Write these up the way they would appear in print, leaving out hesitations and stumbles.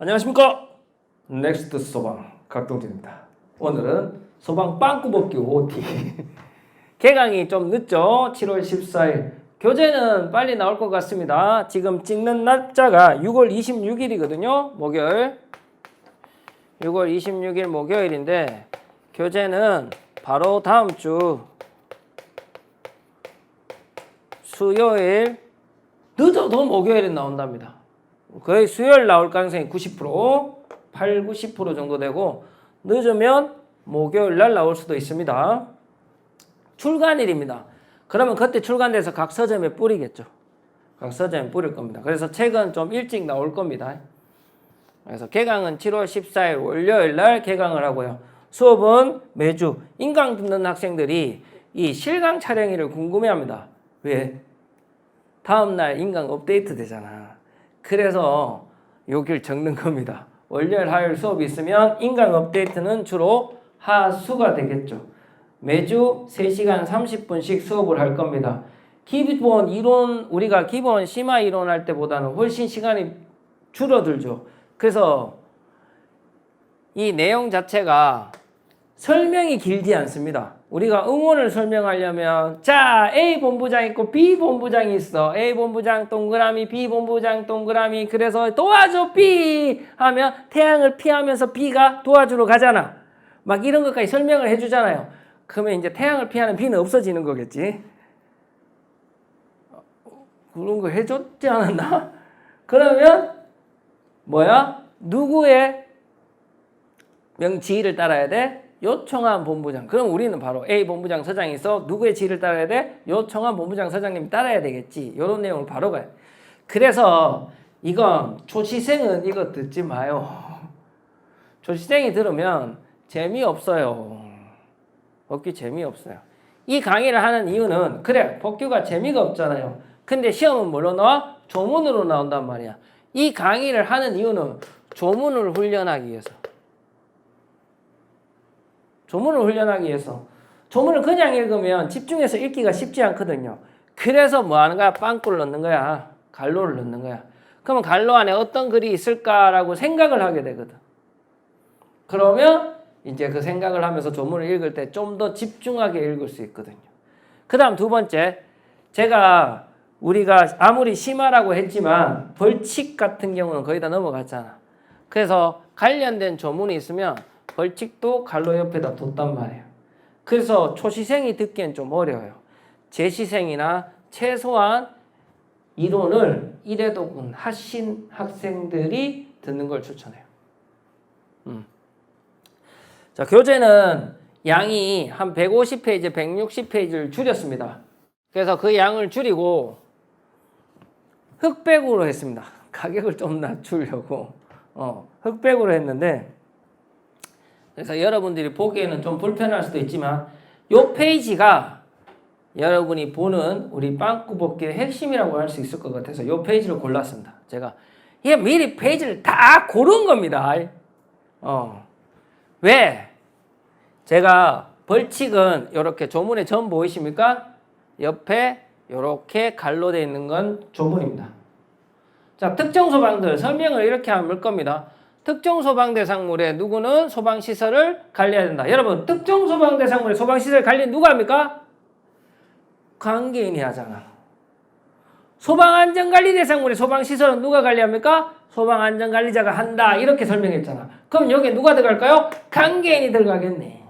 안녕하십니까. 넥스트 소방 각동진입니다. 오늘은 소방 빵꾸 벗기 OT 개강이 좀 늦죠. 7월 14일 교재는 빨리 나올 것 같습니다. 지금 찍는 날짜가 6월 26일이거든요 목요일. 6월 26일 목요일인데 교재는 바로 다음 주 수요일 늦어도 목요일에 나온답니다. 거의 수요일 나올 가능성이 90%, 90% 정도 되고 늦으면 목요일 날 나올 수도 있습니다. 출간일입니다. 그러면 그때 출간돼서 각 서점에 뿌리겠죠. 각 서점에 뿌릴 겁니다. 그래서 책은 좀 일찍 나올 겁니다. 그래서 개강은 7월 14일 월요일 날 개강을 하고요. 수업은 매주 인강 듣는 학생들이 이 실강 촬영일을 궁금해합니다. 왜? 다음날 인강 업데이트 되잖아. 그래서 여길 적는 겁니다. 월요일, 화요일 수업이 있으면 인강 업데이트는 주로 하수가 되겠죠. 매주 3시간 30분씩 수업을 할 겁니다. 기본 이론, 우리가 기본 심화 이론 할 때보다는 훨씬 시간이 줄어들죠. 그래서 이 내용 자체가 설명이 길지 않습니다. 우리가 응원을 설명하려면 자 A 본부장 있고 B 본부장이 있어. A 본부장 동그라미 B 본부장 동그라미 그래서 도와줘 B 하면 태양을 피하면서 B가 도와주러 가잖아. 막 이런 것까지 설명을 해주잖아요. 그러면 이제 태양을 피하는 B는 없어지는 거겠지. 그런 거 해줬지 않았나? 그러면 뭐야? 누구의 지휘를 따라야 돼? 요청한 본부장. 그럼 우리는 바로 A 본부장 서장이 있어. 누구의 지휘를 따라야 돼? 요청한 본부장 서장님이 따라야 되겠지. 이런 내용을 바로 가요. 그래서 이건 초시생은 이거 듣지 마요. 초시생이 들으면 재미없어요. 법규 재미없어요. 이 강의를 하는 이유는 그래 법규가 재미가 없잖아요. 근데 시험은 뭘로 나와? 조문으로 나온단 말이야. 이 강의를 하는 이유는 조문을 훈련하기 위해서. 조문을 훈련하기 위해서. 조문을 그냥 읽으면 집중해서 읽기가 쉽지 않거든요. 그래서 뭐 하는 거야? 빵꾸를 넣는 거야. 갈로를 넣는 거야. 그러면 갈로 안에 어떤 글이 있을까라고 생각을 하게 되거든. 그러면 이제 그 생각을 하면서 조문을 읽을 때 좀 더 집중하게 읽을 수 있거든요. 그 다음 두 번째, 우리가 아무리 심하라고 했지만 벌칙 같은 경우는 거의 다 넘어갔잖아. 그래서 관련된 조문이 있으면 벌칙도 갈로 옆에다 뒀단 말이에요. 그래서 초시생이 듣기엔 좀 어려워요. 재시생이나 최소한 이론을 1회독은 하신 학생들이 듣는 걸 추천해요. 자, 교재는 양이 한 150페이지, 160페이지를 줄였습니다. 그래서 그 양을 줄이고 흑백으로 했습니다. 가격을 좀 낮추려고 흑백으로 했는데 그래서 여러분들이 보기에는 좀 불편할 수도 있지만 이 페이지가 여러분이 보는 우리 빵꾸 벗기의 핵심이라고 할 수 있을 것 같아서 이 페이지를 골랐습니다. 제가 이게 미리 페이지를 다 고른 겁니다. 왜? 제가 벌칙은 이렇게 조문의 점 보이십니까? 옆에 이렇게 갈로 되어 있는 건 조문입니다. 자, 특정 소방들 설명을 이렇게 하면 겁니다. 특정 소방 대상물에 누구는 소방 시설을 관리해야 된다. 여러분, 특정 소방 대상물에 소방 시설 관리 누가 합니까? 관계인이 하잖아. 소방 안전 관리 대상물에 소방 시설은 누가 관리합니까? 소방 안전 관리자가 한다. 이렇게 설명했잖아. 그럼 여기에 누가 들어갈까요? 관계인이 들어가겠네.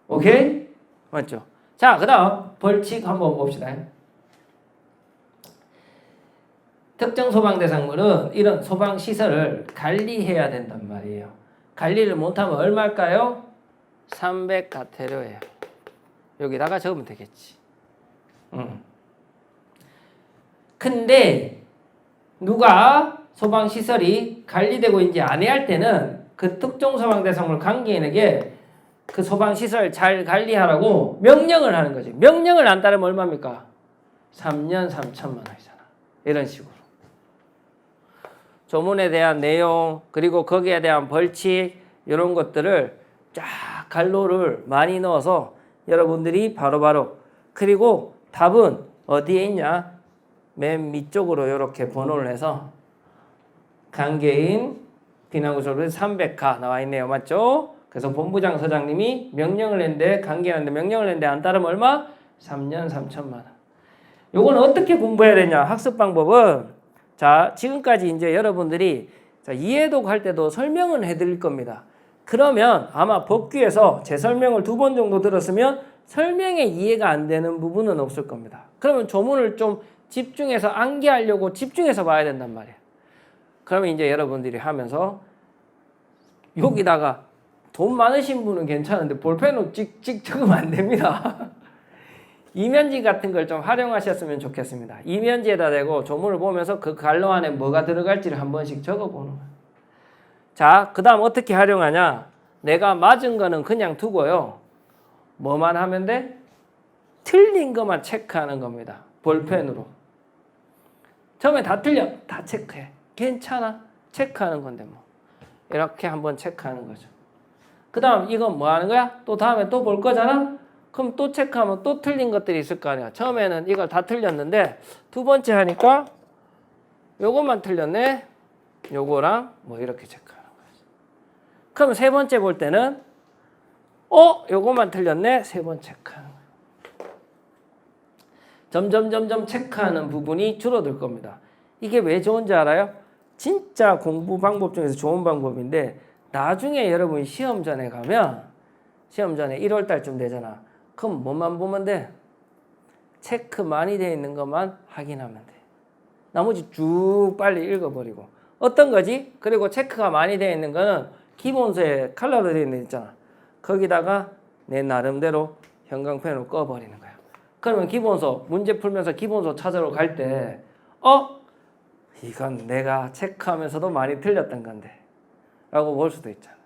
오케이? 맞죠? 자, 그다음 벌칙 한번 봅시다. 특정 소방 대상물은 이런 소방 시설을 관리해야 된단 말이에요. 관리를 못하면 얼마일까요? 300가테료예요. 여기다가 적으면 되겠지. 근데 누가 소방 시설이 관리되고 이제 안 해야 할 때는 그 특정 소방 대상물 관계인에게 그 소방 시설 잘 관리하라고 명령을 하는 거지. 명령을 안 따르면 얼마입니까? 3년 3천만 원이잖아. 이런 식으로. 조문에 대한 내용 그리고 거기에 대한 벌칙 이런 것들을 쫙 갈로를 많이 넣어서 여러분들이 바로바로 그리고 답은 어디에 있냐? 맨 밑쪽으로 이렇게 번호를 해서 관계인 비난구 졸업에 300화 나와 있네요. 맞죠? 그래서 본부장 서장님이 명령을 했는데 관계하는데 명령을 했는데 안 따르면 얼마? 3년 3천만 원. 요건 어떻게 공부해야 되냐? 학습 방법은 자, 지금까지 이제 여러분들이 자, 이해독 할 때도 설명은 해드릴 겁니다. 그러면 아마 법규에서 제 설명을 2번 정도 들었으면 설명에 이해가 안 되는 부분은 없을 겁니다. 그러면 조문을 좀 집중해서 암기하려고 집중해서 봐야 된단 말이에요. 그러면 이제 여러분들이 하면서 여기다가 돈 많으신 분은 괜찮은데 볼펜으로 찍 적으면 안 됩니다. 이면지 같은 걸 좀 활용하셨으면 좋겠습니다. 이면지에다 대고 조문을 보면서 그 갈로 안에 뭐가 들어갈지를 한 번씩 적어보는 거예요. 자, 그 다음 어떻게 활용하냐? 내가 맞은 거는 그냥 두고요. 뭐만 하면 돼? 틀린 것만 체크하는 겁니다. 볼펜으로. 처음에 다 틀려. 다 체크해. 괜찮아. 체크하는 건데 뭐. 이렇게 한번 체크하는 거죠. 그 다음 이건 뭐 하는 거야? 또 다음에 또 볼 거잖아? 그럼 또 체크하면 또 틀린 것들이 있을 거 아니야. 처음에는 이걸 다 틀렸는데 2번째 하니까 요것만 틀렸네. 요거랑 뭐 이렇게 체크하는 거지. 그럼 3번째 볼 때는 요것만 틀렸네. 3번 체크하는 거야. 점점 체크하는 부분이 줄어들 겁니다. 이게 왜 좋은지 알아요? 진짜 공부 방법 중에서 좋은 방법인데 나중에 여러분이 시험 전에 가면 시험 전에 1월 달쯤 되잖아. 그럼 뭐만 보면 돼? 체크 많이 돼 있는 것만 확인하면 돼. 나머지 쭉 빨리 읽어버리고. 어떤 거지? 그리고 체크가 많이 돼 있는 거는 기본서에 컬러로 되어 있는 거 있잖아. 거기다가 내 나름대로 형광펜으로 꺼버리는 거야. 그러면 기본서 문제 풀면서 기본서 찾으러 갈 때 이건 내가 체크하면서도 많이 틀렸던 건데 라고 볼 수도 있잖아.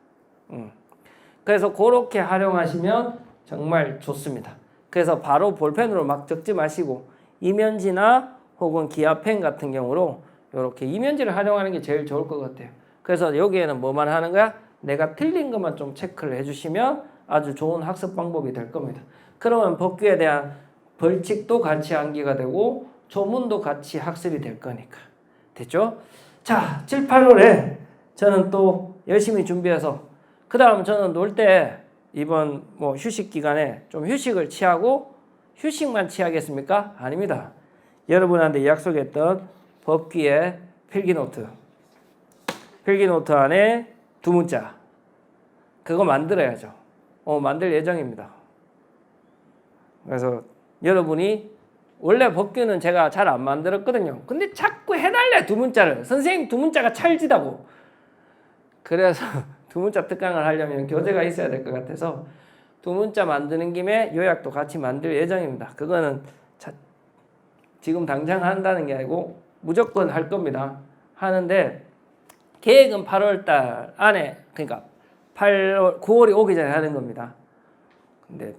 그래서 그렇게 활용하시면 정말 좋습니다. 그래서 바로 볼펜으로 막 적지 마시고 이면지나 혹은 기아펜 같은 경우로 이렇게 이면지를 활용하는 게 제일 좋을 것 같아요. 그래서 여기에는 뭐만 하는 거야? 내가 틀린 것만 좀 체크를 해주시면 아주 좋은 학습 방법이 될 겁니다. 그러면 법규에 대한 벌칙도 같이 암기가 되고 조문도 같이 학습이 될 거니까. 됐죠? 자, 7, 8월에 저는 또 열심히 준비해서 그 다음 저는 놀 때 이번 뭐 휴식 기간에 좀 휴식을 취하고 휴식만 취하겠습니까? 아닙니다. 여러분한테 약속했던 법규의 필기노트 안에 2문자 그거 만들어야죠. 만들 예정입니다. 그래서 여러분이 원래 법규는 제가 잘 안 만들었거든요. 근데 자꾸 해달래 2문자를. 선생님 2문자가 찰지다고. 그래서 2문자 특강을 하려면 교재가 있어야 될 것 같아서 2문자 만드는 김에 요약도 같이 만들 예정입니다. 그거는 지금 당장 한다는 게 아니고 무조건 할 겁니다. 하는데 계획은 8월 달 안에 그러니까 9월이 오기 전에 하는 겁니다. 근데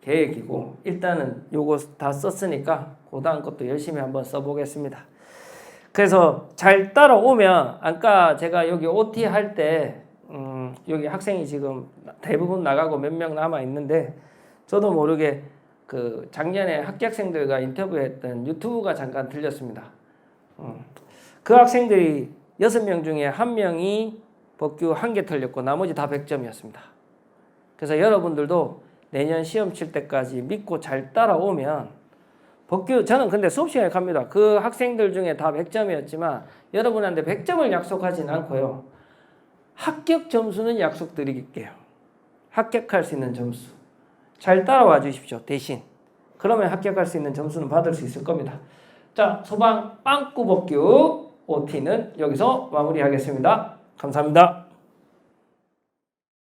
계획이고 일단은 요거 다 썼으니까 그 다음 것도 열심히 한번 써보겠습니다. 그래서 잘 따라오면 아까 제가 여기 OT 할 때 여기 학생이 지금 대부분 나가고 몇 명 남아 있는데 저도 모르게 그 작년에 합격생들과 인터뷰했던 유튜브가 잠깐 들렸습니다. 그 학생들이 6명 중에 1명이 법규 1개 틀렸고 나머지 다 100점이었습니다. 그래서 여러분들도 내년 시험 칠 때까지 믿고 잘 따라오면 법규 저는 근데 수업 시간에 갑니다. 그 학생들 중에 다 100점이었지만 여러분한테 100점을 약속하진 않고요. 합격 점수는 약속드릴게요. 합격할 수 있는 점수. 잘 따라와 주십시오. 대신. 그러면 합격할 수 있는 점수는 받을 수 있을 겁니다. 자, 소방 빵꾸 법규 OT는 여기서 마무리하겠습니다. 감사합니다.